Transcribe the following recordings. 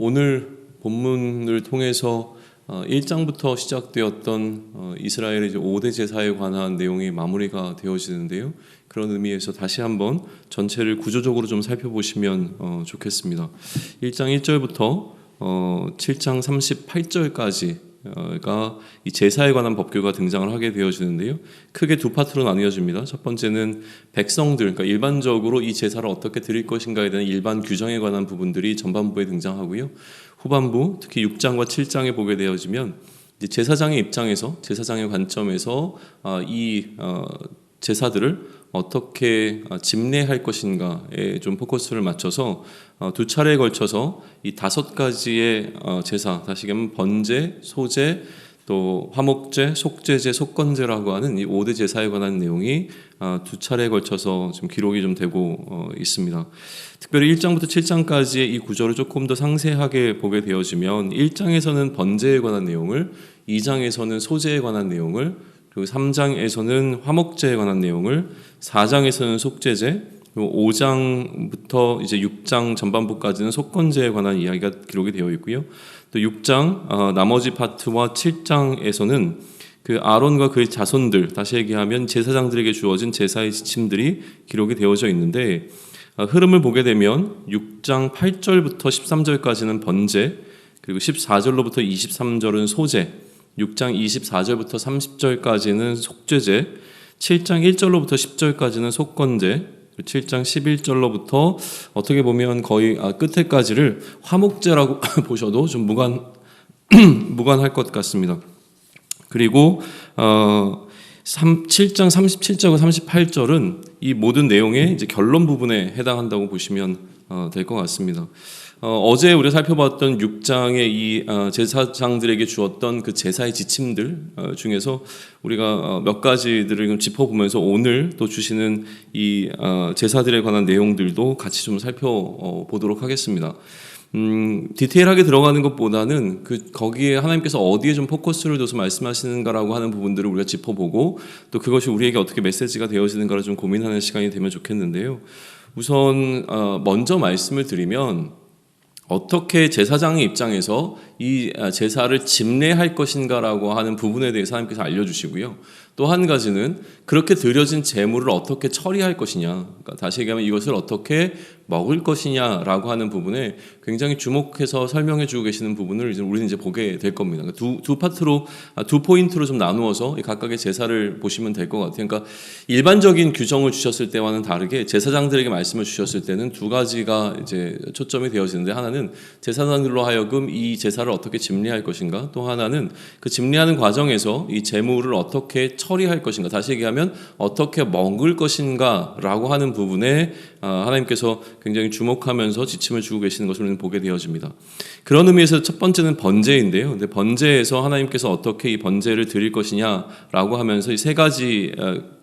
오늘 본문을 통해서 1장부터 시작되었던 이스라엘의 5대 제사에 관한 내용이 마무리가 되어지는데요. 그런 의미에서 다시 한번 전체를 구조적으로 좀 살펴보시면 좋겠습니다. 1장 1절부터 7장 38절까지가 이 제사에 관한 법규가 등장을 하게 되어지는데요. 크게 두 파트로 나뉘어집니다. 첫 번째는 백성들, 그러니까 일반적으로 이 제사를 어떻게 드릴 것인가에 대한 일반 규정에 관한 부분들이 전반부에 등장하고요. 후반부, 특히 6장과 7장에 보게 되어지면 이제 제사장의 입장에서, 제사장의 관점에서 이 제사들을 어떻게 집례할 것인가에 좀 포커스를 맞춰서 두 차례에 걸쳐서 이 5가지의 제사, 다시 얘기하면 번제, 소제, 또 화목제, 속죄제, 속건제라고 하는 이 5대 제사에 관한 내용이 두 차례에 걸쳐서 지금 기록이 좀 되고 있습니다. 특별히 1장부터 7장까지의 이 구조를 조금 더 상세하게 보게 되어지면 1장에서는 번제에 관한 내용을, 2장에서는 소제에 관한 내용을, 그리고 3장에서는 화목제에 관한 내용을, 4장에서는 속죄제, 그리고 5장부터 이제 6장 전반부까지는 속건제에 관한 이야기가 기록이 되어 있고요. 또 6장 나머지 파트와 7장에서는 그 아론과 그의 자손들, 다시 얘기하면 제사장들에게 주어진 제사의 지침들이 기록이 되어져 있는데, 흐름을 보게 되면 6장 8절부터 13절까지는 번제, 그리고 14절로부터 23절은 소제, 6장 24절부터 30절까지는 속죄제, 7장 1절로부터 10절까지는 속건제, 7장 11절로부터 어떻게 보면 거의 끝에까지를 화목제라고 보셔도 좀 무관할 것 같습니다. 그리고 7장 37절과 38절은 이 모든 내용의 이제 결론 부분에 해당한다고 보시면 될 것 같습니다. 어제 우리가 살펴봤던 6장의 이 제사장들에게 주었던 그 제사의 지침들 중에서 우리가 몇 가지들을 짚어보면서 오늘 또 주시는 이 제사들에 관한 내용들도 같이 좀 살펴보도록 하겠습니다. 디테일하게 들어가는 것보다는 거기에 하나님께서 어디에 좀 포커스를 둬서 말씀하시는가라고 하는 부분들을 우리가 짚어보고 또 그것이 우리에게 어떻게 메시지가 되어지는가를 좀 고민하는 시간이 되면 좋겠는데요. 우선 먼저 말씀을 드리면 어떻게 제사장의 입장에서 이 제사를 집례할 것인가라고 하는 부분에 대해서 하나님께서 알려주시고요. 또 한 가지는 그렇게 드려진 제물을 어떻게 처리할 것이냐, 그러니까 다시 얘기하면 이것을 어떻게 먹을 것이냐라고 하는 부분에 굉장히 주목해서 설명해 주고 계시는 부분을 우리는 이제 보게 될 겁니다. 그러니까 두 파트로, 두 포인트로 좀 나누어서 각각의 제사를 보시면 될 것 같아요. 그러니까 일반적인 규정을 주셨을 때와는 다르게 제사장들에게 말씀을 주셨을 때는 두 가지가 이제 초점이 되어지는데, 하나는 제사장들로 하여금 이 제사를 어떻게 집례할 것인가, 또 하나는 그 집례하는 과정에서 이 제물을 어떻게 처리할 것인가, 다시 얘기하면 어떻게 먹을 것인가 라고 하는 부분에 하나님께서 굉장히 주목하면서 지침을 주고 계시는 것을 우리는 보게 되어집니다. 그런 의미에서 첫 번째는 번제인데요. 근데 번제에서 하나님께서 어떻게 이 번제를 드릴 것이냐라고 하면서 이 세 가지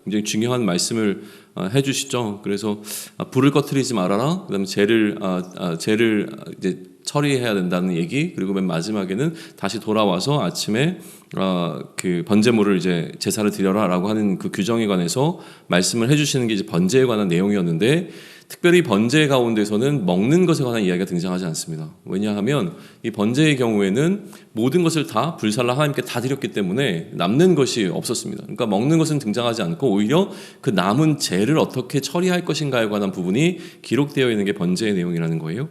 굉장히 중요한 말씀을 해주시죠. 그래서 불을 꺼트리지 말아라. 그다음에 죄를 이제 처리해야 된다는 얘기. 그리고 맨 마지막에는 다시 돌아와서 아침에 그 번제물을 이제 제사를 드려라라고 하는 그 규정에 관해서 말씀을 해주시는 게 이제 번제에 관한 내용이었는데, 특별히 번제 가운데서는 먹는 것에 관한 이야기가 등장하지 않습니다. 왜냐하면 이 번제의 경우에는 모든 것을 다 불살라 하나님께 다 드렸기 때문에 남는 것이 없었습니다. 그러니까 먹는 것은 등장하지 않고 오히려 그 남은 죄를 어떻게 처리할 것인가에 관한 부분이 기록되어 있는 게 번제의 내용이라는 거예요.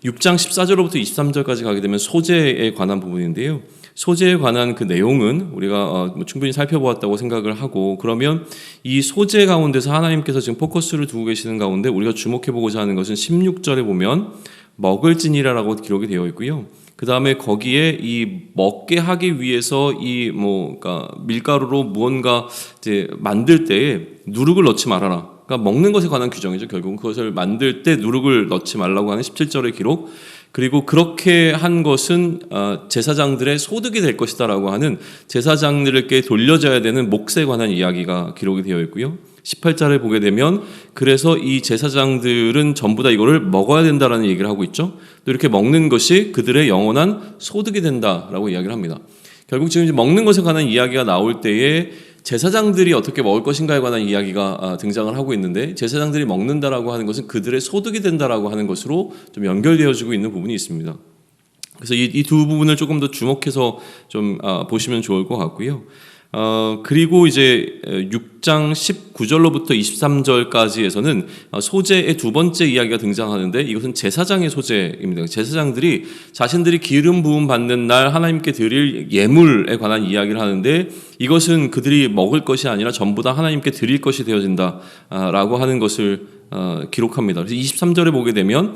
6장 14절로부터 23절까지 가게 되면 소제에 관한 부분인데요. 소제에 관한 그 내용은 우리가 충분히 살펴보았다고 생각을 하고, 그러면 이 소제 가운데서 하나님께서 지금 포커스를 두고 계시는 가운데 우리가 주목해보고자 하는 것은 16절에 보면 먹을지니라라고 기록이 되어 있고요. 그 다음에 거기에 이 먹게 하기 위해서 그러니까 밀가루로 무언가 이제 만들 때에 누룩을 넣지 말아라. 그러니까 먹는 것에 관한 규정이죠. 결국은 그것을 만들 때 누룩을 넣지 말라고 하는 17절의 기록, 그리고 그렇게 한 것은 제사장들의 소득이 될 것이다라고 하는 제사장들에게 돌려져야 되는 몫에 관한 이야기가 기록이 되어 있고요. 18절에 보게 되면 그래서 이 제사장들은 전부 다 이거를 먹어야 된다라는 얘기를 하고 있죠. 또 이렇게 먹는 것이 그들의 영원한 소득이 된다라고 이야기를 합니다. 결국 지금 이제 먹는 것에 관한 이야기가 나올 때에 제사장들이 어떻게 먹을 것인가에 관한 이야기가 등장을 하고 있는데, 제사장들이 먹는다라고 하는 것은 그들의 소득이 된다라고 하는 것으로 좀 연결되어지고 있는 부분이 있습니다. 그래서 이 두 부분을 조금 더 주목해서 좀 보시면 좋을 것 같고요. 그리고 이제 6장 19절로부터 23절까지에서는 소제의 두 번째 이야기가 등장하는데, 이것은 제사장의 소제입니다. 제사장들이 자신들이 기름 부음 받는 날 하나님께 드릴 예물에 관한 이야기를 하는데, 이것은 그들이 먹을 것이 아니라 전부 다 하나님께 드릴 것이 되어진다라고 하는 것을 기록합니다. 그래서 23절에 보게 되면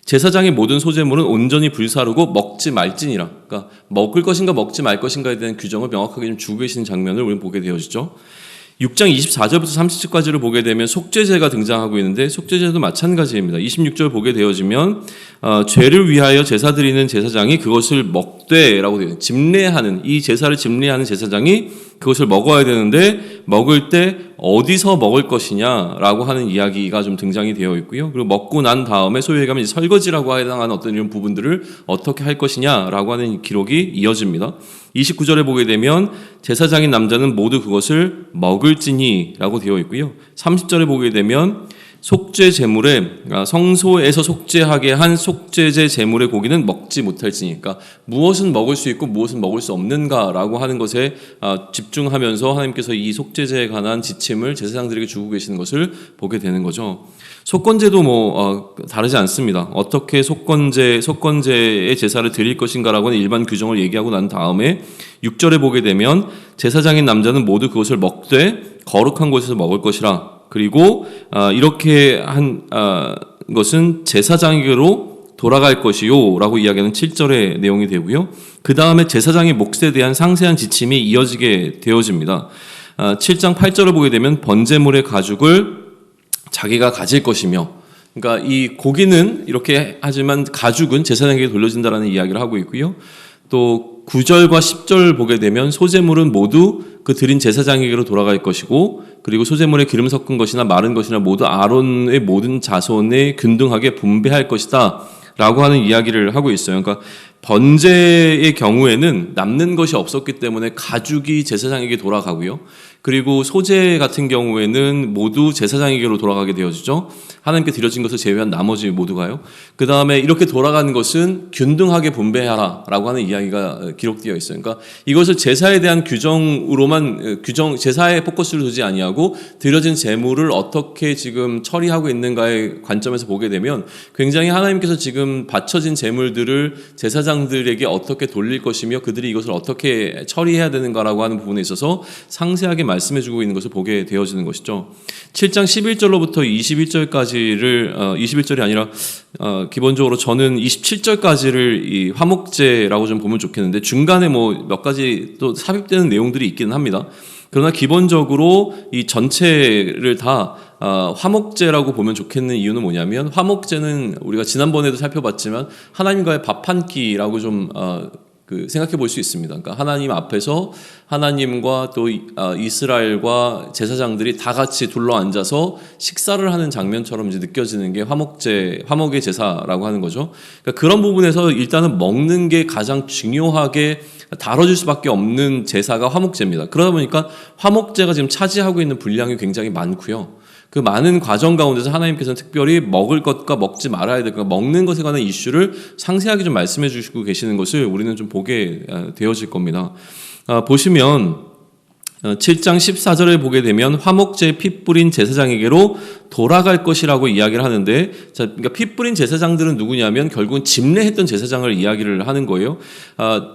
제사장의 모든 소제물은 온전히 불사르고 먹지 말지니라. 그러니까 먹을 것인가 먹지 말 것인가에 대한 규정을 명확하게 좀 주고 계시는 장면을 우리는 보게 되어지죠. 6장 24절부터 30절까지를 보게 되면 속죄제가 등장하고 있는데, 속죄제도 마찬가지입니다. 26절 보게 되어지면 죄를 위하여 제사 드리는 제사장이 그것을 먹되라고 되어 있어요. 집례하는, 이 제사를 집례하는 제사장이 그것을 먹어야 되는데, 먹을 때 어디서 먹을 것이냐라고 하는 이야기가 좀 등장이 되어 있고요. 그리고 먹고 난 다음에 소위 얘기하면 설거지라고 해당하는 어떤 이런 부분들을 어떻게 할 것이냐라고 하는 기록이 이어집니다. 29절에 보게 되면 제사장인 남자는 모두 그것을 먹을지니라고 되어 있고요. 30절에 보게 되면 속죄 제물에, 성소에서 속죄하게 한 속죄제 제물의 고기는 먹지 못할지니, 그러니까 무엇은 먹을 수 있고 무엇은 먹을 수 없는가라고 하는 것에 집중하면서 하나님께서 이 속죄제에 관한 지침을 제사장들에게 주고 계시는 것을 보게 되는 거죠. 속건제도 다르지 않습니다. 어떻게 속건제의 제사를 드릴 것인가라고 하는 일반 규정을 얘기하고 난 다음에 6절에 보게 되면 제사장인 남자는 모두 그것을 먹되 거룩한 곳에서 먹을 것이라. 그리고 이렇게 한 것은 제사장에게로 돌아갈 것이요 라고 이야기하는 7절의 내용이 되고요. 그 다음에 제사장의 몫에 대한 상세한 지침이 이어지게 되어집니다. 7장 8절을 보게 되면 번제물의 가죽을 자기가 가질 것이며, 그러니까 이 고기는 이렇게 하지만 가죽은 제사장에게 돌려진다라는 이야기를 하고 있고요. 또 9절과 10절 보게 되면 소제물은 모두 그 드린 제사장에게로 돌아갈 것이고, 그리고 소제물에 기름 섞은 것이나 마른 것이나 모두 아론의 모든 자손에 균등하게 분배할 것이다 라고 하는 이야기를 하고 있어요. 그러니까 번제의 경우에는 남는 것이 없었기 때문에 가죽이 제사장에게 돌아가고요. 그리고 소제 같은 경우에는 모두 제사장에게로 돌아가게 되어지죠. 하나님께 드려진 것을 제외한 나머지 모두가요. 그 다음에 이렇게 돌아가는 것은 균등하게 분배하라 라고 하는 이야기가 기록되어 있어요. 그러니까 이것을 제사에 대한 규정으로만 제사에 포커스를 두지 아니하고 드려진 제물을 어떻게 지금 처리하고 있는가의 관점에서 보게 되면 굉장히 하나님께서 지금 바쳐진 제물들을 제사장들에게 어떻게 돌릴 것이며 그들이 이것을 어떻게 처리해야 되는가라고 하는 부분에 있어서 상세하게 말씀해주고 있는 것을 보게 되어지는 것이죠. 7장 11절로부터 21절까지를 21절이 아니라 기본적으로 저는 27절까지를 이 화목제라고 좀 보면 좋겠는데, 중간에 몇 가지 또 삽입되는 내용들이 있기는 합니다. 그러나 기본적으로 이 전체를 다 화목제라고 보면 좋겠는 이유는 뭐냐면, 화목제는 우리가 지난번에도 살펴봤지만 하나님과의 밥 한 끼라고 좀 생각해 볼 수 있습니다. 그러니까 하나님 앞에서 하나님과 또 이스라엘과 제사장들이 다 같이 둘러 앉아서 식사를 하는 장면처럼 이제 느껴지는 게 화목의 제사라고 하는 거죠. 그러니까 그런 부분에서 일단은 먹는 게 가장 중요하게 다뤄질 수밖에 없는 제사가 화목제입니다. 그러다 보니까 화목제가 지금 차지하고 있는 분량이 굉장히 많고요. 그 많은 과정 가운데서 하나님께서는 특별히 먹을 것과 먹지 말아야 될 것, 먹는 것에 관한 이슈를 상세하게 좀 말씀해 주시고 계시는 것을 우리는 좀 보게 되어질 겁니다. 보시면 7장 14절에 보게 되면 화목제에 피 뿌린 제사장에게로 돌아갈 것이라고 이야기를 하는데, 그러니까 피 뿌린 제사장들은 누구냐면 결국은 집례했던 제사장을 이야기를 하는 거예요.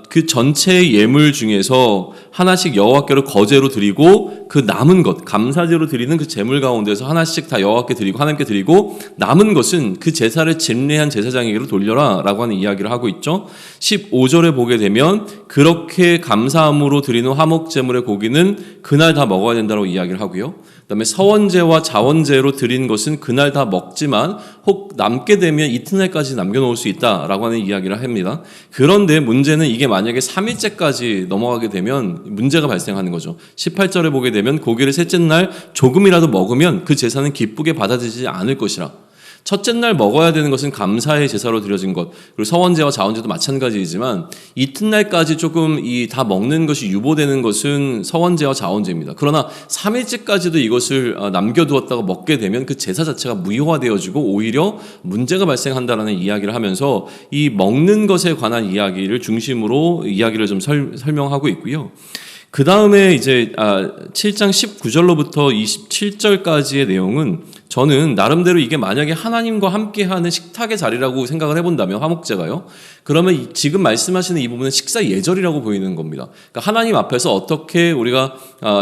그 전체 예물 중에서 하나씩 여호와께로 거제로 드리고, 그 남은 것, 감사제로 드리는 그 제물 가운데서 하나씩 다 여호와께 드리고 하나님께 드리고, 남은 것은 그 제사를 집례한 제사장에게로 돌려라 라고 하는 이야기를 하고 있죠. 15절에 보게 되면 그렇게 감사함으로 드리는 화목제물의 고기는 그날 다 먹어야 된다고 이야기를 하고요. 그다음에 서원제와 자원제로 드린 것은 그날 다 먹지만 혹 남게 되면 이튿날까지 남겨놓을 수 있다라고 하는 이야기를 합니다. 그런데 문제는 이게 만약에 3일째까지 넘어가게 되면 문제가 발생하는 거죠. 18절에 보게 되면 고기를 셋째 날 조금이라도 먹으면 그 제사는 기쁘게 받아들이지 않을 것이라. 첫째 날 먹어야 되는 것은 감사의 제사로 드려진 것, 그리고 서원제와 자원제도 마찬가지이지만 이튿날까지 조금 다 먹는 것이 유보되는 것은 서원제와 자원제입니다. 그러나 3일째까지도 이것을 남겨두었다가 먹게 되면 그 제사 자체가 무효화되어지고 오히려 문제가 발생한다라는 이야기를 하면서 이 먹는 것에 관한 이야기를 중심으로 이야기를 좀 설명하고 있고요. 그 다음에 이제 7장 19절로부터 27절까지의 내용은 저는 나름대로 이게 만약에 하나님과 함께하는 식탁의 자리라고 생각을 해본다면 화목제가요. 그러면 지금 말씀하시는 이 부분은 식사 예절이라고 보이는 겁니다. 그러니까 하나님 앞에서 어떻게 우리가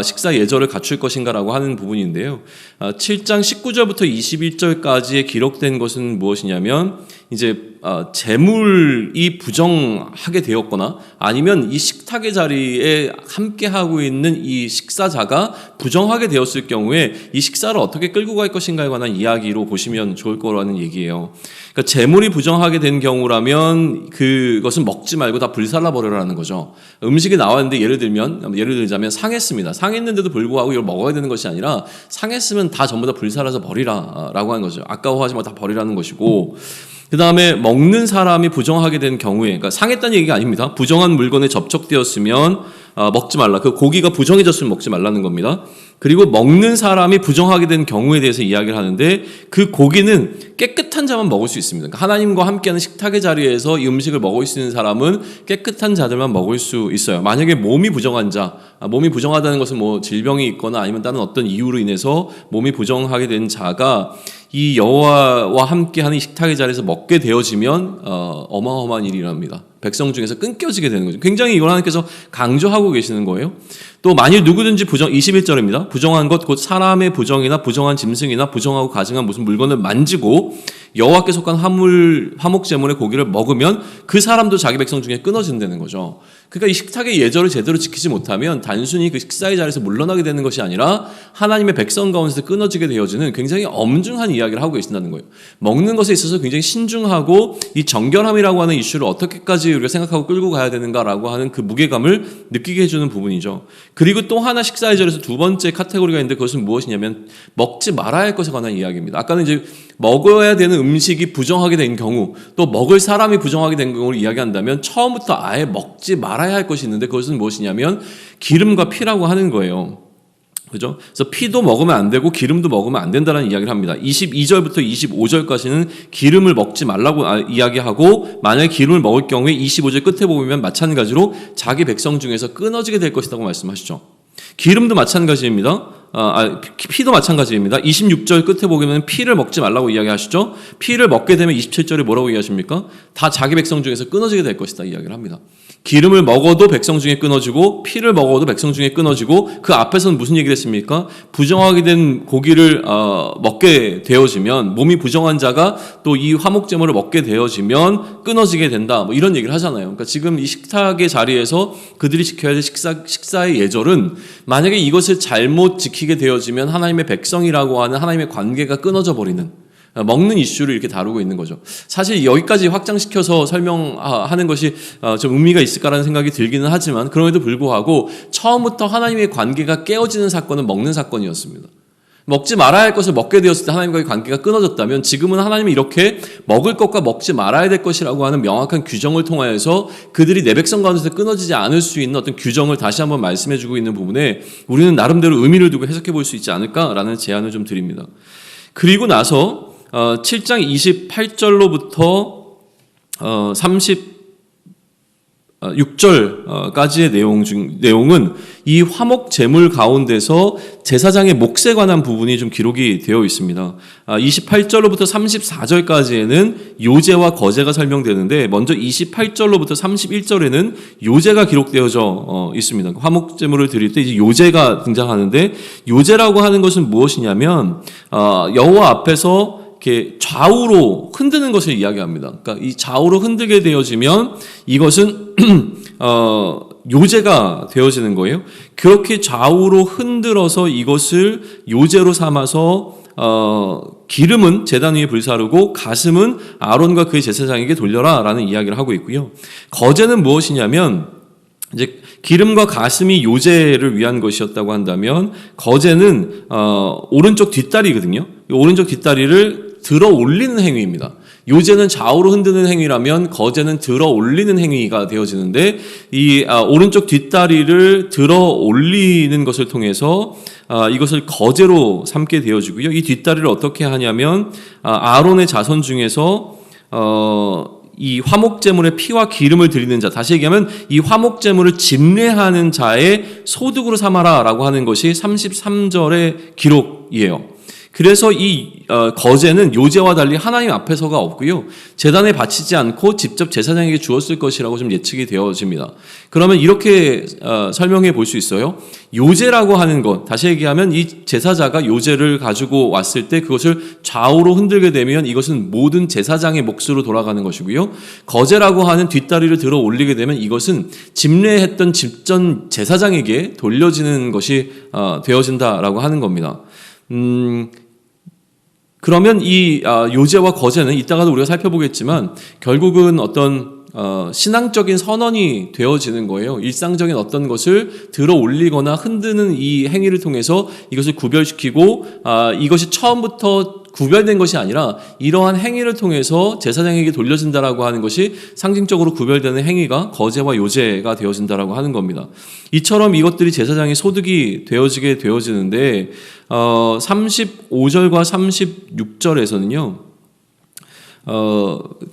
식사 예절을 갖출 것인가라고 하는 부분인데요. 7장 19절부터 21절까지에 기록된 것은 무엇이냐면 이제 재물이 부정하게 되었거나 아니면 이 식탁의 자리에 함께하고 있는 이 식사자가 부정하게 되었을 경우에 이 식사를 어떻게 끌고 갈 것인가에 관한 이야기로 보시면 좋을 거라는 얘기예요. 그러니까 재물이 부정하게 된 경우라면 그것은 먹지 말고 다 불살라 버려라는 거죠. 음식이 나왔는데 예를 들자면 상했습니다. 상했는데도 불구하고 이걸 먹어야 되는 것이 아니라 상했으면 다 전부 다 불살라서 버리라라고 하는 거죠. 아까워하지 말고 다 버리라는 것이고, 그 다음에 먹는 사람이 부정하게 된 경우에, 그러니까 상했다는 얘기가 아닙니다. 부정한 물건에 접촉되었으면 먹지 말라. 그 고기가 부정해졌으면 먹지 말라는 겁니다. 그리고 먹는 사람이 부정하게 된 경우에 대해서 이야기를 하는데 그 고기는 깨끗한 자만 먹을 수 있습니다. 그러니까 하나님과 함께하는 식탁의 자리에서 이 음식을 먹을 수 있는 사람은 깨끗한 자들만 먹을 수 있어요. 만약에 몸이 부정한 자, 몸이 부정하다는 것은 뭐 질병이 있거나 아니면 다른 어떤 이유로 인해서 몸이 부정하게 된 자가 이 여호와와 함께하는 식탁의 자리에서 먹게 되어지면 어마어마한 일이 일어납니다. 백성 중에서 끊겨지게 되는 거죠. 굉장히 이걸 하나님께서 강조하고 계시는 거예요. 또 만일 누구든지 21절입니다. 부정한 것 곧 사람의 부정이나 부정한 짐승이나 부정하고 가증한 무슨 물건을 만지고 여호와께 속한 화목 제물의 고기를 먹으면 그 사람도 자기 백성 중에 끊어진다는 거죠. 그러니까 이 식탁의 예절을 제대로 지키지 못하면 단순히 그 식사의 자리에서 물러나게 되는 것이 아니라 하나님의 백성 가운데서 끊어지게 되어지는 굉장히 엄중한 이야기를 하고 계신다는 거예요. 먹는 것에 있어서 굉장히 신중하고 이 정결함이라고 하는 이슈를 어떻게까지 우리가 생각하고 끌고 가야 되는가라고 하는 그 무게감을 느끼게 해주는 부분이죠. 그리고 또 하나 식사의 자리에서 두 번째 카테고리가 있는데 그것은 무엇이냐면 먹지 말아야 할 것에 관한 이야기입니다. 아까는 이제 먹어야 되는 음식이 부정하게 된 경우, 또 먹을 사람이 부정하게 된 경우를 이야기한다면 처음부터 아예 먹지 말아야 할 것이 있는데 그것은 무엇이냐면 기름과 피라고 하는 거예요. 그죠? 그래서 피도 먹으면 안 되고 기름도 먹으면 안 된다는 이야기를 합니다. 22절부터 25절까지는 기름을 먹지 말라고 이야기하고, 만약에 기름을 먹을 경우에 25절 끝에 보면 마찬가지로 자기 백성 중에서 끊어지게 될 것이라고 말씀하시죠. 기름도 마찬가지입니다. 피도 마찬가지입니다. 26절 끝에 보면 피를 먹지 말라고 이야기하시죠. 피를 먹게 되면 27절에 뭐라고 이야기하십니까? 다 자기 백성 중에서 끊어지게 될 것이다 이야기를 합니다. 기름을 먹어도 백성 중에 끊어지고 피를 먹어도 백성 중에 끊어지고, 그 앞에서는 무슨 얘기를 했습니까? 부정하게 된 고기를 먹게 되어지면, 몸이 부정한 자가 또 이 화목제물을 먹게 되어지면 끊어지게 된다, 뭐 이런 얘기를 하잖아요. 그러니까 지금 이 식탁의 자리에서 그들이 지켜야 될 식사의 예절은, 만약에 이것을 잘못 지키게 되어지면 하나님의 백성이라고 하는 하나님의 관계가 끊어져 버리는, 먹는 이슈를 이렇게 다루고 있는 거죠. 사실 여기까지 확장시켜서 설명하는 것이 좀 의미가 있을까라는 생각이 들기는 하지만, 그럼에도 불구하고 처음부터 하나님의 관계가 깨어지는 사건은 먹는 사건이었습니다. 먹지 말아야 할 것을 먹게 되었을 때 하나님과의 관계가 끊어졌다면, 지금은 하나님이 이렇게 먹을 것과 먹지 말아야 될 것이라고 하는 명확한 규정을 통하여서 그들이 내 백성 가운데서 끊어지지 않을 수 있는 어떤 규정을 다시 한번 말씀해주고 있는 부분에 우리는 나름대로 의미를 두고 해석해 볼 수 있지 않을까라는 제안을 좀 드립니다. 그리고 나서 7장 28절로부터 36절까지의 내용은 이 화목 제물 가운데서 제사장의 몫에 관한 부분이 좀 기록이 되어 있습니다. 28절로부터 34절까지에는 요제와 거제가 설명되는데, 먼저 28절로부터 31절에는 요제가 기록되어져 있습니다. 화목 제물을 드릴 때 이제 요제가 등장하는데, 요제라고 하는 것은 무엇이냐면 여호와 앞에서 이렇게 좌우로 흔드는 것을 이야기합니다. 그러니까 이 좌우로 흔들게 되어지면 이것은 요제가 되어지는 거예요. 그렇게 좌우로 흔들어서 이것을 요제로 삼아서 기름은 제단 위에 불사르고 가슴은 아론과 그의 제사장에게 돌려라라는 이야기를 하고 있고요. 거제는 무엇이냐면, 이제 기름과 가슴이 요제를 위한 것이었다고 한다면, 거제는 오른쪽 뒷다리거든요. 오른쪽 뒷다리를 들어 올리는 행위입니다. 요제는 좌우로 흔드는 행위라면 거제는 들어 올리는 행위가 되어지는데 이 오른쪽 뒷다리를 들어 올리는 것을 통해서 이것을 거제로 삼게 되어지고요. 이 뒷다리를 어떻게 하냐면 아론의 자손 중에서 이 화목제물의 피와 기름을 드리는 자, 다시 얘기하면 이 화목제물을 집례하는 자의 소득으로 삼아라라고 하는 것이 33절의 기록이에요. 그래서 이 거제는 요제와 달리 하나님 앞에서가 없고요. 제단에 바치지 않고 직접 제사장에게 주었을 것이라고 좀 예측이 되어집니다. 그러면 이렇게 설명해 볼 수 있어요. 요제라고 하는 것, 다시 얘기하면 이 제사자가 요제를 가지고 왔을 때 그것을 좌우로 흔들게 되면 이것은 모든 제사장의 몫으로 돌아가는 것이고요. 거제라고 하는 뒷다리를 들어 올리게 되면 이것은 집례했던 집전 제사장에게 돌려지는 것이 되어진다라고 하는 겁니다. 그러면 이 요제와 거제는 이따가도 우리가 살펴보겠지만 결국은 어떤 신앙적인 선언이 되어지는 거예요. 일상적인 어떤 것을 들어 올리거나 흔드는 이 행위를 통해서 이것을 구별시키고 이것이 처음부터 구별된 것이 아니라 이러한 행위를 통해서 제사장에게 돌려진다라고 하는 것이 상징적으로 구별되는 행위가 거제와 요제가 되어진다라고 하는 겁니다. 이처럼 이것들이 제사장의 소득이 되어지게 되어지는데 35절과 36절에서는요.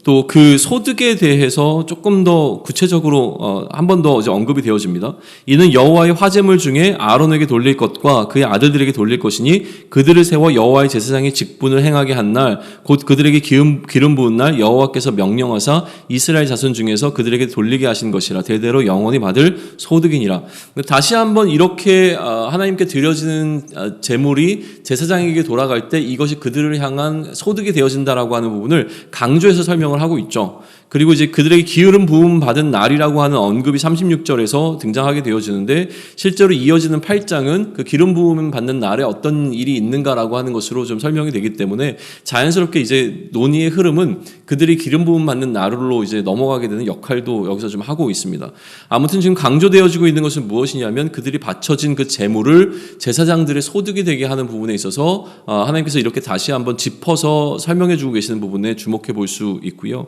또 그 소득에 대해서 조금 더 구체적으로 한 번 더 언급이 되어집니다. 이는 여호와의 화제물 중에 아론에게 돌릴 것과 그의 아들들에게 돌릴 것이니 그들을 세워 여호와의 제사장의 직분을 행하게 한 날 곧 그들에게 기름 부은 날 여호와께서 명령하사 이스라엘 자손 중에서 그들에게 돌리게 하신 것이라 대대로 영원히 받을 소득이니라. 다시 한번 이렇게 하나님께 드려지는 제물이 제사장에게 돌아갈 때 이것이 그들을 향한 소득이 되어진다라고 하는 부분을 강조해서 설명을 하고 있죠. 그리고 이제 그들에게 기름 부음 받은 날이라고 하는 언급이 36절에서 등장하게 되어지는데 실제로 이어지는 8장은 그 기름 부음 받는 날에 어떤 일이 있는가라고 하는 것으로 좀 설명이 되기 때문에 자연스럽게 이제 논의의 흐름은 그들이 기름 부음 받는 날로 이제 넘어가게 되는 역할도 여기서 좀 하고 있습니다. 아무튼 지금 강조되어지고 있는 것은 무엇이냐면 그들이 바쳐진 그 제물을 제사장들의 소득이 되게 하는 부분에 있어서 하나님께서 이렇게 다시 한번 짚어서 설명해 주고 계시는 부분에 주목해 볼 수 있고요.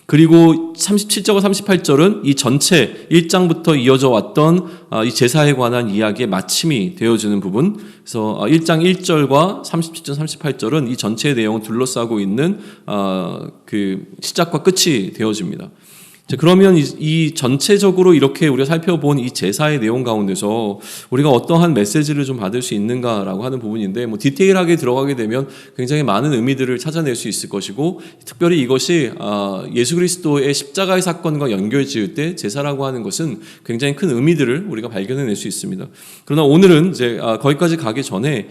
그리고 37절과 38절은 이 전체 1장부터 이어져 왔던 이 제사에 관한 이야기의 마침이 되어지는 부분. 그래서 1장 1절과 37절, 38절은 이 전체의 내용을 둘러싸고 있는 그 시작과 끝이 되어집니다. 그러면 이 전체적으로 이렇게 우리가 살펴본 이 제사의 내용 가운데서 우리가 어떠한 메시지를 좀 받을 수 있는가라고 하는 부분인데 뭐 디테일하게 들어가게 되면 굉장히 많은 의미들을 찾아낼 수 있을 것이고 특별히 이것이 예수 그리스도의 십자가의 사건과 연결지을 때 제사라고 하는 것은 굉장히 큰 의미들을 우리가 발견해낼 수 있습니다. 그러나 오늘은 이제 거기까지 가기 전에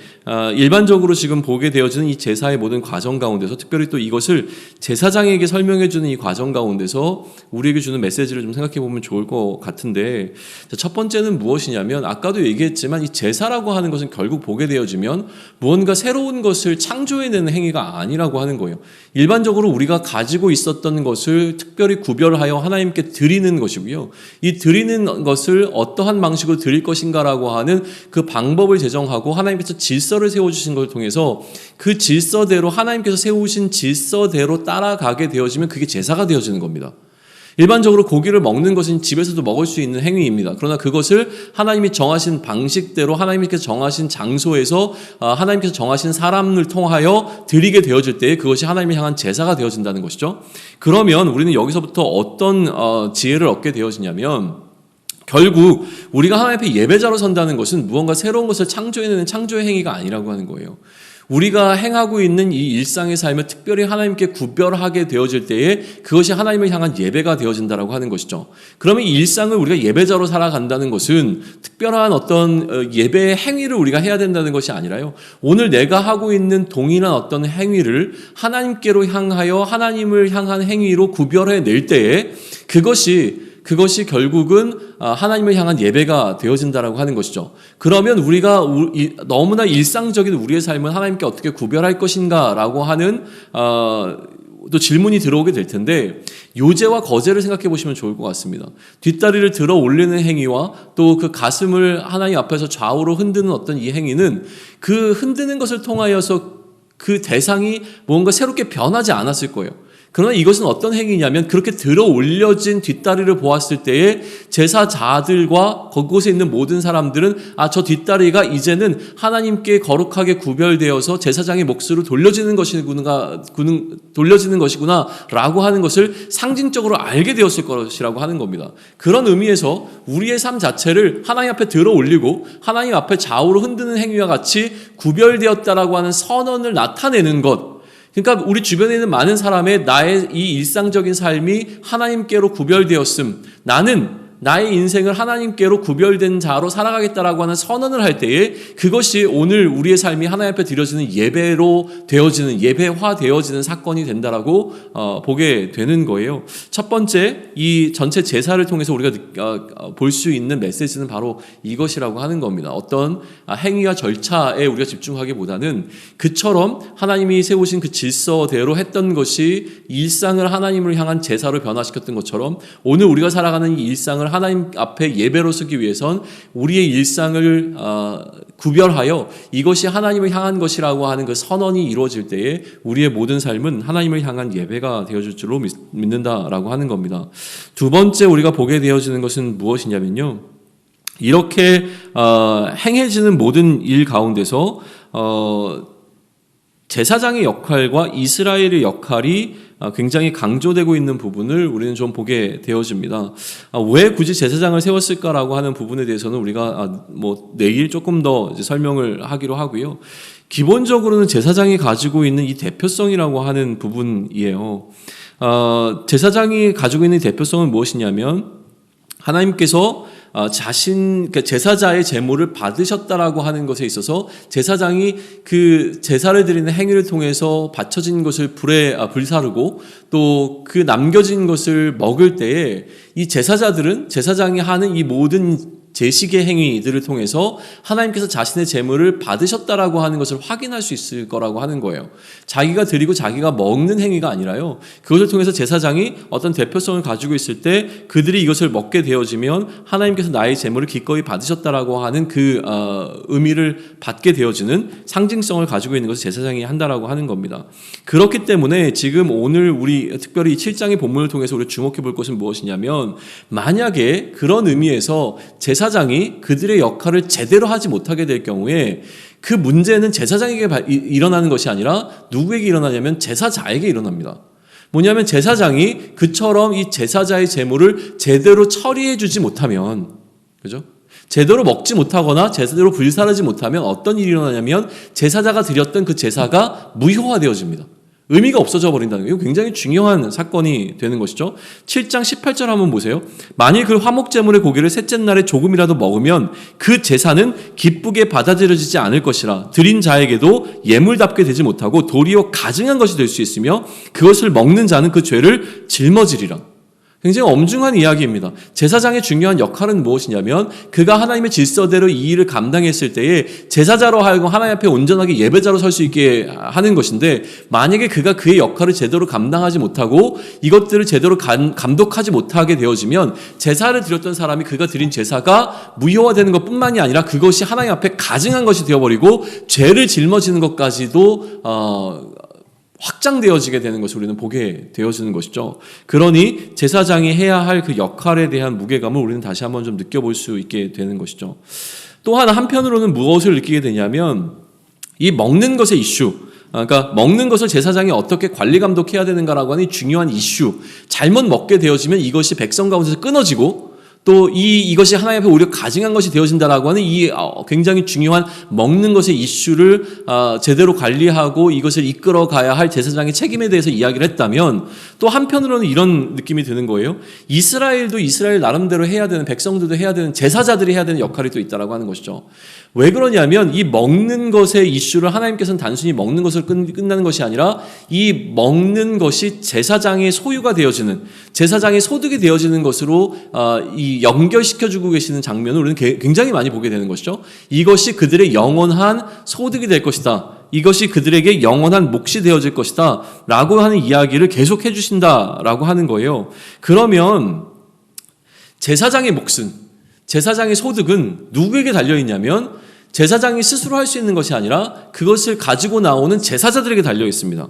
일반적으로 지금 보게 되어지는 이 제사의 모든 과정 가운데서 특별히 또 이것을 제사장에게 설명해주는 이 과정 가운데서 우리에게 주는 메시지를 좀 생각해 보면 좋을 것 같은데 첫 번째는 무엇이냐면 아까도 얘기했지만 이 제사라고 하는 것은 결국 보게 되어지면 무언가 새로운 것을 창조해내는 행위가 아니라고 하는 거예요. 일반적으로 우리가 가지고 있었던 것을 특별히 구별하여 하나님께 드리는 것이고요. 이 드리는 것을 어떠한 방식으로 드릴 것인가라고 하는 그 방법을 제정하고 하나님께서 질서를 세워주신 것을 통해서 그 질서대로 하나님께서 세우신 질서대로 따라가게 되어지면 그게 제사가 되어지는 겁니다. 일반적으로 고기를 먹는 것은 집에서도 먹을 수 있는 행위입니다. 그러나 그것을 하나님이 정하신 방식대로 하나님께서 정하신 장소에서 하나님께서 정하신 사람을 통하여 드리게 되어질 때 그것이 하나님을 향한 제사가 되어진다는 것이죠. 그러면 우리는 여기서부터 어떤 지혜를 얻게 되어지냐면 결국 우리가 하나님 앞에 예배자로 선다는 것은 무언가 새로운 것을 창조해내는 창조의 행위가 아니라고 하는 거예요. 우리가 행하고 있는 이 일상의 삶을 특별히 하나님께 구별하게 되어질 때에 그것이 하나님을 향한 예배가 되어진다라고 하는 것이죠. 그러면 이 일상을 우리가 예배자로 살아간다는 것은 특별한 어떤 예배의 행위를 우리가 해야 된다는 것이 아니라요. 오늘 내가 하고 있는 동일한 어떤 행위를 하나님께로 향하여 하나님을 향한 행위로 구별해낼 때에 그것이 결국은 하나님을 향한 예배가 되어진다라고 하는 것이죠. 그러면 우리가 너무나 일상적인 우리의 삶을 하나님께 어떻게 구별할 것인가라고 하는 또 질문이 들어오게 될 텐데 요제와 거제를 생각해 보시면 좋을 것 같습니다. 뒷다리를 들어 올리는 행위와 또 그 가슴을 하나님 앞에서 좌우로 흔드는 어떤 이 행위는 그 흔드는 것을 통하여서 그 대상이 뭔가 새롭게 변하지 않았을 거예요. 그러나 이것은 어떤 행위냐면 그렇게 들어 올려진 뒷다리를 보았을 때에 제사자들과 그곳에 있는 모든 사람들은 저 뒷다리가 이제는 하나님께 거룩하게 구별되어서 제사장의 몫으로 돌려지는 것이구나 라고 하는 것을 상징적으로 알게 되었을 것이라고 하는 겁니다. 그런 의미에서 우리의 삶 자체를 하나님 앞에 들어 올리고 하나님 앞에 좌우로 흔드는 행위와 같이 구별되었다라고 하는 선언을 나타내는 것, 그러니까 우리 주변에 있는 많은 사람의 나의 이 일상적인 삶이 하나님께로 구별되었음, 나는 나의 인생을 하나님께로 구별된 자로 살아가겠다라고 하는 선언을 할 때에 그것이 오늘 우리의 삶이 하나님 앞에 드려지는 예배로 되어지는, 예배화 되어지는 사건이 된다라고 보게 되는 거예요. 첫 번째, 이 전체 제사를 통해서 우리가 볼 수 있는 메시지는 바로 이것이라고 하는 겁니다. 어떤 행위와 절차에 우리가 집중하기보다는 그처럼 하나님이 세우신 그 질서대로 했던 것이 일상을 하나님을 향한 제사로 변화시켰던 것처럼 오늘 우리가 살아가는 이 일상을 하나님 앞에 예배로 쓰기 위해선 우리의 일상을 구별하여 이것이 하나님을 향한 것이라고 하는 그 선언이 이루어질 때에 우리의 모든 삶은 하나님을 향한 예배가 되어질 줄로 믿는다라고 하는 겁니다. 두 번째 우리가 보게 되어지는 것은 무엇이냐면요, 이렇게 행해지는 모든 일 가운데서 제사장의 역할과 이스라엘의 역할이 굉장히 강조되고 있는 부분을 우리는 좀 보게 되어집니다. 왜 굳이 제사장을 세웠을까라고 하는 부분에 대해서는 우리가 내일 조금 더 설명을 하기로 하고요. 기본적으로는 제사장이 가지고 있는 이 대표성이라고 하는 부분이에요. 제사장이 가지고 있는 대표성은 무엇이냐면 하나님께서 제사자의 제물을 받으셨다라고 하는 것에 있어서 제사장이 그 제사를 드리는 행위를 통해서 바쳐진 것을 불에 불사르고 또 그 남겨진 것을 먹을 때에 이 제사장이 하는 이 모든 제식의 행위들을 통해서 하나님께서 자신의 제물을 받으셨다라고 하는 것을 확인할 수 있을 거라고 하는 거예요. 자기가 드리고 자기가 먹는 행위가 아니라요, 그것을 통해서 제사장이 어떤 대표성을 가지고 있을 때 그들이 이것을 먹게 되어지면 하나님께서 나의 제물을 기꺼이 받으셨다라고 하는 그 의미를 받게 되어지는 상징성을 가지고 있는 것을 제사장이 한다라고 하는 겁니다. 그렇기 때문에 지금 오늘 우리 특별히 7장의 본문을 통해서 우리 주목해 볼 것은 무엇이냐면, 만약에 그런 의미에서 제사장이 그들의 역할을 제대로 하지 못하게 될 경우에 그 문제는 제사장에게 일어나는 것이 아니라 누구에게 일어나냐면 제사자에게 일어납니다. 뭐냐면 제사장이 그처럼 이 제사자의 제물을 제대로 처리해 주지 못하면, 그죠? 제대로 먹지 못하거나 제대로 불사르지 못하면 어떤 일이 일어나냐면 제사자가 드렸던 그 제사가 무효화되어집니다. 의미가 없어져 버린다는 거예요. 이거 굉장히 중요한 사건이 되는 것이죠. 7장 18절 한번 보세요. 만일 그 화목제물의 고기를 셋째 날에 조금이라도 먹으면 그 제사는 기쁘게 받아들여지지 않을 것이라. 드린 자에게도 예물답게 되지 못하고 도리어 가증한 것이 될 수 있으며 그것을 먹는 자는 그 죄를 짊어지리라. 굉장히 엄중한 이야기입니다. 제사장의 중요한 역할은 무엇이냐면 그가 하나님의 질서대로 이 일을 감당했을 때에 제사자로 하여금 하나님 앞에 온전하게 예배자로 설 수 있게 하는 것인데, 만약에 그가 그의 역할을 제대로 감당하지 못하고 이것들을 제대로 감독하지 못하게 되어지면 제사를 드렸던 사람이 그가 드린 제사가 무효화되는 것뿐만이 아니라 그것이 하나님 앞에 가증한 것이 되어버리고 죄를 짊어지는 것까지도 확장되어지게 되는 것을 우리는 보게 되어지는 것이죠. 그러니 제사장이 해야 할 그 역할에 대한 무게감을 우리는 다시 한번 좀 느껴볼 수 있게 되는 것이죠. 또한 한편으로는 무엇을 느끼게 되냐면 이 먹는 것의 이슈, 그러니까 먹는 것을 제사장이 어떻게 관리 감독해야 되는가라고 하는 중요한 이슈, 잘못 먹게 되어지면 이것이 백성 가운데서 끊어지고 또 이것이 하나님 앞에 오히려 가증한 것이 되어진다라고 하는 이 굉장히 중요한 먹는 것의 이슈를 제대로 관리하고 이것을 이끌어 가야 할 제사장의 책임에 대해서 이야기를 했다면, 또 한편으로는 이런 느낌이 드는 거예요. 이스라엘도 이스라엘 나름대로 해야 되는, 백성들도 해야 되는, 제사자들이 해야 되는 역할이 또 있다라고 하는 것이죠. 왜 그러냐면 이 먹는 것의 이슈를 하나님께서는 단순히 먹는 것을 끝나는 것이 아니라 이 먹는 것이 제사장의 소유가 되어지는, 제사장의 소득이 되어지는 것으로 이 연결시켜주고 계시는 장면을 우리는 굉장히 많이 보게 되는 것이죠. 이것이 그들의 영원한 소득이 될 것이다. 이것이 그들에게 영원한 몫이 되어질 것이다. 라고 하는 이야기를 계속 해주신다라고 하는 거예요. 그러면 제사장의 몫은, 제사장의 소득은 누구에게 달려있냐면 제사장이 스스로 할 수 있는 것이 아니라 그것을 가지고 나오는 제사자들에게 달려 있습니다.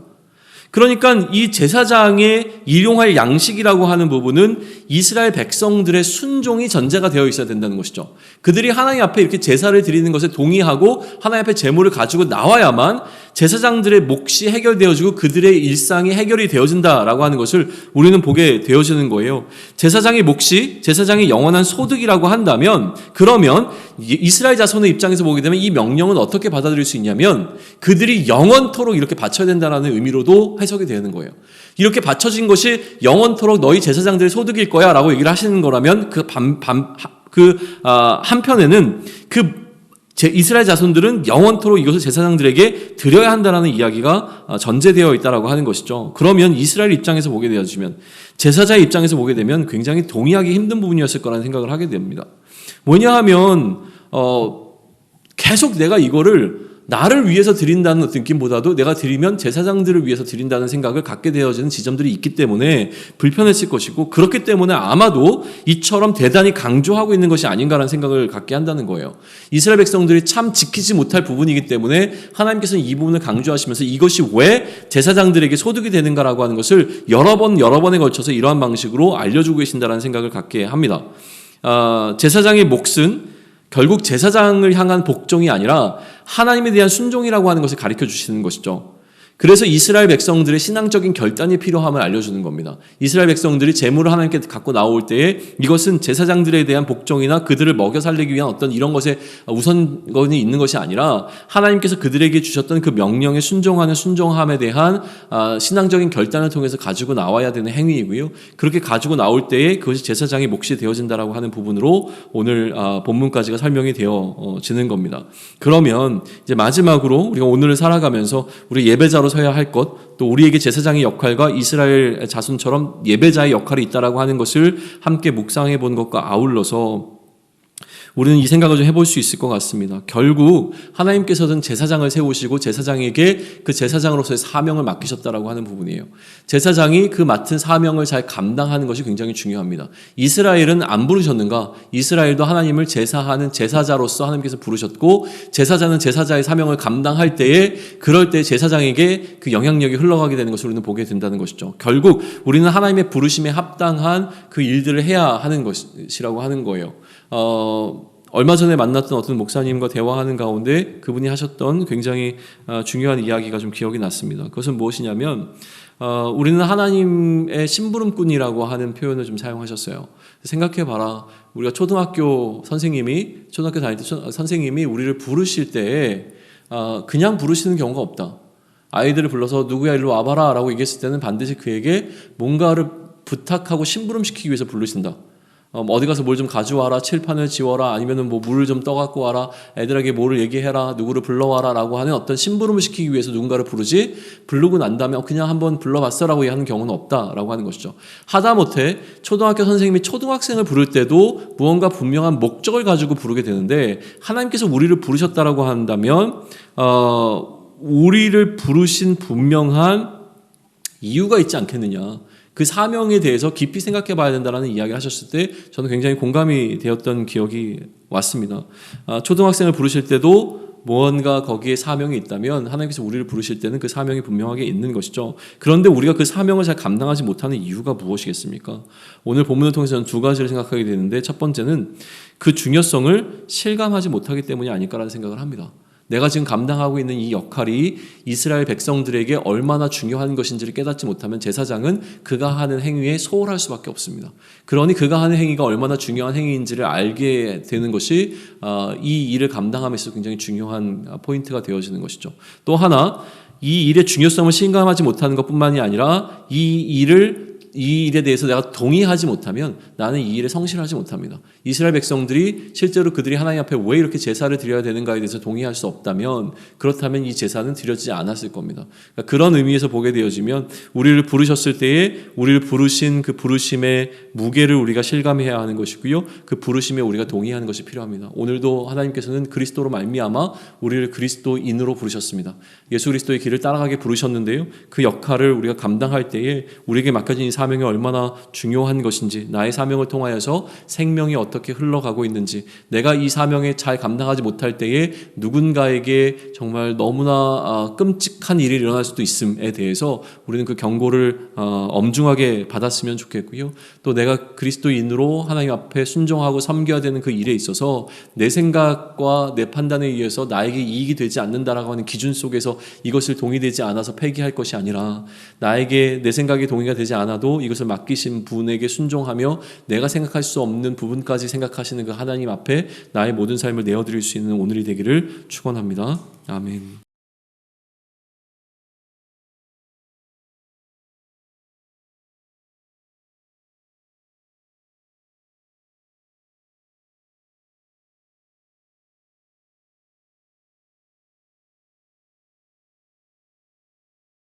그러니까 이 제사장의 일용할 양식이라고 하는 부분은 이스라엘 백성들의 순종이 전제가 되어 있어야 된다는 것이죠. 그들이 하나님 앞에 이렇게 제사를 드리는 것에 동의하고 하나님 앞에 제물을 가지고 나와야만 제사장들의 몫이 해결되어지고 그들의 일상이 해결이 되어진다라고 하는 것을 우리는 보게 되어지는 거예요. 제사장의 몫이 제사장의 영원한 소득이라고 한다면, 그러면 이스라엘 자손의 입장에서 보게 되면 이 명령은 어떻게 받아들일 수 있냐면 그들이 영원토록 이렇게 바쳐야 된다는 의미로도 해석이 되는 거예요. 이렇게 바쳐진 것이 영원토록 너희 제사장들의 소득일 거야 라고 얘기를 하시는 거라면 한편에는 이스라엘 자손들은 영원토록 이것을 제사장들에게 드려야 한다는 이야기가 전제되어 있다라고 하는 것이죠. 그러면 이스라엘 입장에서 보게 되어지면, 제사자의 입장에서 보게 되면 굉장히 동의하기 힘든 부분이었을 거라는 생각을 하게 됩니다. 뭐냐 하면 계속 내가 이거를 나를 위해서 드린다는 느낌보다도 내가 드리면 제사장들을 위해서 드린다는 생각을 갖게 되어지는 지점들이 있기 때문에 불편했을 것이고, 그렇기 때문에 아마도 이처럼 대단히 강조하고 있는 것이 아닌가라는 생각을 갖게 한다는 거예요. 이스라엘 백성들이 참 지키지 못할 부분이기 때문에 하나님께서는 이 부분을 강조하시면서 이것이 왜 제사장들에게 소득이 되는가라고 하는 것을 여러 번에 걸쳐서 이러한 방식으로 알려주고 계신다는 생각을 갖게 합니다. 제사장의 몫은 결국 제사장을 향한 복종이 아니라 하나님에 대한 순종이라고 하는 것을 가르쳐 주시는 것이죠. 그래서 이스라엘 백성들의 신앙적인 결단이 필요함을 알려주는 겁니다. 이스라엘 백성들이 제물을 하나님께 갖고 나올 때에 이것은 제사장들에 대한 복종이나 그들을 먹여 살리기 위한 어떤 이런 것에 우선권이 있는 것이 아니라 하나님께서 그들에게 주셨던 그 명령에 순종하는 순종함에 대한 신앙적인 결단을 통해서 가지고 나와야 되는 행위이고요. 그렇게 가지고 나올 때에 그것이 제사장의 몫이 되어진다라고 하는 부분으로 오늘 본문까지가 설명이 되어지는 겁니다. 그러면 이제 마지막으로 우리가 오늘을 살아가면서 우리 예배자로 서야 할 것, 또 우리에게 제사장의 역할과 이스라엘 자손처럼 예배자의 역할이 있다라고 하는 것을 함께 묵상해 본 것과 아울러서 우리는 이 생각을 좀 해볼 수 있을 것 같습니다. 결국 하나님께서는 제사장을 세우시고 제사장에게 그 제사장으로서의 사명을 맡기셨다라고 하는 부분이에요. 제사장이 그 맡은 사명을 잘 감당하는 것이 굉장히 중요합니다. 이스라엘은 안 부르셨는가? 이스라엘도 하나님을 제사하는 제사자로서 하나님께서 부르셨고, 제사자는 제사자의 사명을 감당할 때에 그럴 때 제사장에게 그 영향력이 흘러가게 되는 것을 우리는 보게 된다는 것이죠. 결국 우리는 하나님의 부르심에 합당한 그 일들을 해야 하는 것이라고 하는 거예요. 얼마 전에 만났던 어떤 목사님과 대화하는 가운데 그분이 하셨던 굉장히 중요한 이야기가 좀 기억이 났습니다. 그것은 무엇이냐면 우리는 하나님의 심부름꾼이라고 하는 표현을 좀 사용하셨어요. 생각해봐라. 우리가 초등학교 다닐 때 선생님이 우리를 부르실 때에 그냥 부르시는 경우가 없다. 아이들을 불러서 누구야 일로 와봐라 라고 얘기했을 때는 반드시 그에게 뭔가를 부탁하고 심부름시키기 위해서 부르신다. 어디 가서 뭘 좀 가져와라, 칠판을 지워라, 아니면은 뭐 물을 좀 떠갖고 와라, 애들에게 뭐를 얘기해라, 누구를 불러와라 라고 하는 어떤 심부름을 시키기 위해서 누군가를 부르지, 부르고 난 다음에 그냥 한번 불러봤어라고 하는 경우는 없다라고 하는 것이죠. 하다못해 초등학교 선생님이 초등학생을 부를 때도 무언가 분명한 목적을 가지고 부르게 되는데, 하나님께서 우리를 부르셨다라고 한다면 우리를 부르신 분명한 이유가 있지 않겠느냐. 그 사명에 대해서 깊이 생각해 봐야 된다는 이야기를 하셨을 때 저는 굉장히 공감이 되었던 기억이 왔습니다. 초등학생을 부르실 때도 무언가 거기에 사명이 있다면 하나님께서 우리를 부르실 때는 그 사명이 분명하게 있는 것이죠. 그런데 우리가 그 사명을 잘 감당하지 못하는 이유가 무엇이겠습니까? 오늘 본문을 통해서는 두 가지를 생각하게 되는데, 첫 번째는 그 중요성을 실감하지 못하기 때문이 아닐까라는 생각을 합니다. 내가 지금 감당하고 있는 이 역할이 이스라엘 백성들에게 얼마나 중요한 것인지를 깨닫지 못하면 제사장은 그가 하는 행위에 소홀할 수밖에 없습니다. 그러니 그가 하는 행위가 얼마나 중요한 행위인지를 알게 되는 것이 이 일을 감당함에 있어서 굉장히 중요한 포인트가 되어지는 것이죠. 또 하나, 이 일의 중요성을 실감하지 못하는 것뿐만이 아니라 이 일에 대해서 내가 동의하지 못하면 나는 이 일에 성실하지 못합니다. 이스라엘 백성들이 실제로 그들이 하나님 앞에 왜 이렇게 제사를 드려야 되는가에 대해서 동의할 수 없다면, 그렇다면 이 제사는 드려지지 않았을 겁니다. 그러니까 그런 의미에서 보게 되어지면 우리를 부르셨을 때에 우리를 부르신 그 부르심의 무게를 우리가 실감해야 하는 것이고요. 그 부르심에 우리가 동의하는 것이 필요합니다. 오늘도 하나님께서는 그리스도로 말미암아 우리를 그리스도인으로 부르셨습니다. 예수 그리스도의 길을 따라가게 부르셨는데요. 그 역할을 우리가 감당할 때에 우리에게 맡겨진 이 사명을 사명이 얼마나 중요한 것인지, 나의 사명을 통하여서 생명이 어떻게 흘러가고 있는지, 내가 이 사명에 잘 감당하지 못할 때에 누군가에게 정말 너무나 끔찍한 일이 일어날 수도 있음에 대해서 우리는 그 경고를 엄중하게 받았으면 좋겠고요. 또 내가 그리스도인으로 하나님 앞에 순종하고 섬겨야 되는 그 일에 있어서 내 생각과 내 판단에 의해서 나에게 이익이 되지 않는다라고 하는 기준 속에서 이것을 동의되지 않아서 폐기할 것이 아니라, 나에게 내 생각이 동의가 되지 않아도 이것을 맡기신 분에게 순종하며 내가 생각할 수 없는 부분까지 생각하시는 그 하나님 앞에 나의 모든 삶을 내어드릴 수 있는 오늘이 되기를 축원합니다. 아멘.